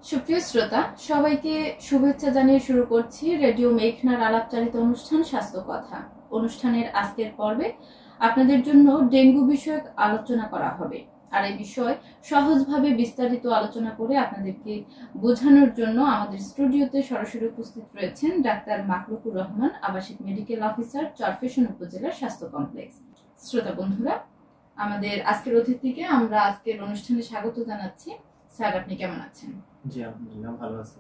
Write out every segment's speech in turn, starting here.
সুপ্রিয় শ্রোতা সবাইকে শুভেচ্ছা জানিয়ে শুরু করছি রেডিও মেঘনার আলাপচারিত অনুষ্ঠান স্বাস্থ্য কথা। অনুষ্ঠানের আজকের পর্বে আপনাদের জন্য ডেঙ্গু বিষয়ক আলোচনা করা হবে। আর এই বিষয় সহজভাবে বিস্তারিত আলোচনা করে আপনাদেরকে বোঝানোর জন্য আমাদের স্টুডিওতে সরাসরি উপস্থিত রয়েছেন ডাক্তার মাকলুকুর রহমান, আবাসিক মেডিকেল অফিসার, চরফ্যাশন উপজেলার স্বাস্থ্য কমপ্লেক্স। শ্রোতা বন্ধুরা, আমাদের আজকের অতিথিকে আমরা আজকের অনুষ্ঠানে স্বাগত জানাচ্ছি। স্যার, আপনি কেমন আছেন? জি, আলহামদুলিল্লাহ ভালো আছি।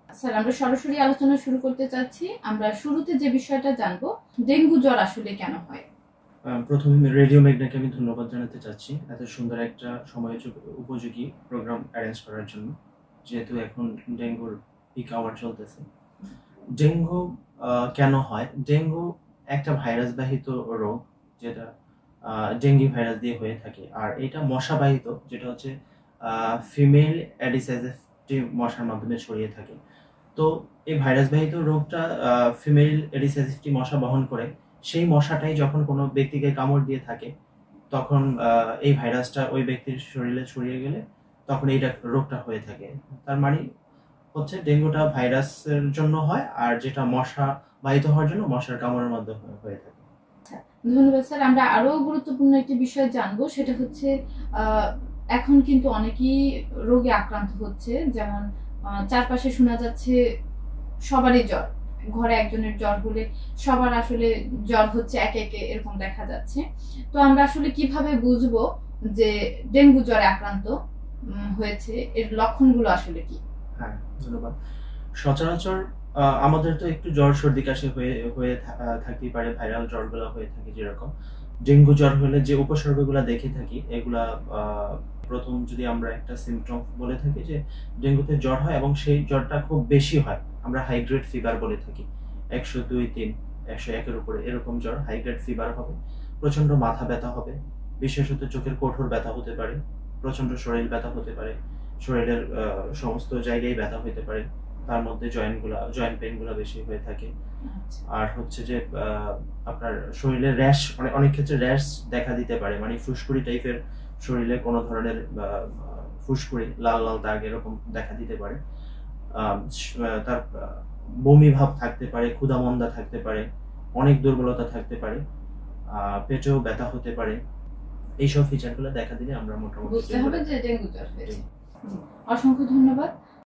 স্যার, আমরা সরাসরি আলোচনা শুরু করতে চাচ্ছি। আমরা শুরুতে যে বিষয়টা জানবো, ডেঙ্গু জ্বর আসলে কেন হয়। প্রথমে রেডিও মেঘনাকে আমি ধন্যবাদ জানাতে চাচ্ছি এত সুন্দর একটা সময় উপযোগী প্রোগ্রাম অ্যারেঞ্জ করার জন্য, যেহেতু এখন ডেঙ্গুর পিক আওয়ার চলতেছে। ডেঙ্গু কেন হয়? ডেঙ্গু একটা ভাইরাস বাহিত রোগ, যেটা ডেঙ্গি ভাইরাস দিয়ে হয়ে থাকে। আর এটা মশাবাহিত, যেটা হচ্ছে ফিমেল অ্যাডিস এজেপ্টি মশার মাধ্যমে ছড়িয়ে থাকে। তো এই ভাইরাসবাহিত রোগটা ফিমেল এডিস এজেপ্টি মশা বহন করে। সেই মশাটাই যখন কোনো ব্যক্তিকে কামড় দিয়ে থাকে, তখন এই ভাইরাসটা ওই ব্যক্তির শরীরে ছড়িয়ে গেলে তখন এই রোগটা হয়ে থাকে। তার মানে হচ্ছে ডেঙ্গুটা ভাইরাসের জন্য হয়, আর যেটা মশা বাহিত হওয়ার জন্য মশার কামড়ের মাধ্যমে হয়ে থাকে। ধন্যবাদ স্যার। আমরা আরো গুরুত্বপূর্ণ একটি বিষয় জানবো, সেটা হচ্ছে এখন কিন্তু অনেকেই রোগে আক্রান্ত হচ্ছে। যেমন চারপাশে শোনা যাচ্ছে সবারই জ্বর, ঘরে একজনের জ্বর হলে সবার আসলে জ্বর হচ্ছে একে একে, এরকম দেখা যাচ্ছে। তো আমরা আসলে কিভাবে বুঝবো যে ডেঙ্গু জ্বরে আক্রান্ত হয়েছে, এর লক্ষণগুলো আসলে কি? হ্যাঁ, ধন্যবাদ। সচরাচর আমাদের তো একটু জ্বর সর্দি কাশি হয়ে থাকতেই পারে, ভাইরাল জ্বরগুলো হয়ে থাকে। যেরকম ডেঙ্গু জ্বর হলে যে উপসর্গগুলো দেখে থাকি, এগুলা প্রথম যদি আমরা একটা সিমটম বলে থাকি যে ডেঙ্গুতে জ্বর হয় এবং সেই জ্বরটা খুব বেশি হয়, আমরা হাই গ্রেড ফিভার বলে থাকি। 102, 3, 101-এর উপরে এরকম জ্বর হাই গ্রেড ফিভার হবে। প্রচন্ড মাথা ব্যথা হবে, বিশেষত চোখের কঠোর ব্যথা হতে পারে, প্রচন্ড শরীর ব্যথা হতে পারে, শরীরের সমস্ত জায়গায় ব্যথা হতে পারে, তার মধ্যে জয়েন্ট পেইন গুলা বেশি হয়ে থাকে। আর হচ্ছে যে আপনার শরীরে র্যাশ, অনেক ক্ষেত্রে র্যাশ দেখা দিতে পারে, মানে ফুসকুড়ি টাইপের শরীরে কোনো ধরনের ফুসকুড়ি, লাল লাল দাগ এরকম দেখা দিতে পারে। তার বমি ভাব থাকতে পারে, ক্ষুধামন্দা থাকতে পারে, অনেক দুর্বলতা থাকতে পারে, পেটেও ব্যথা হতে পারে। এইসব ফিচারগুলো দেখা দিলে আমরা মোটামুটি বুঝতে হবে যে ডেঙ্গু জ্বর হয়েছে। অসংখ্য ধন্যবাদ।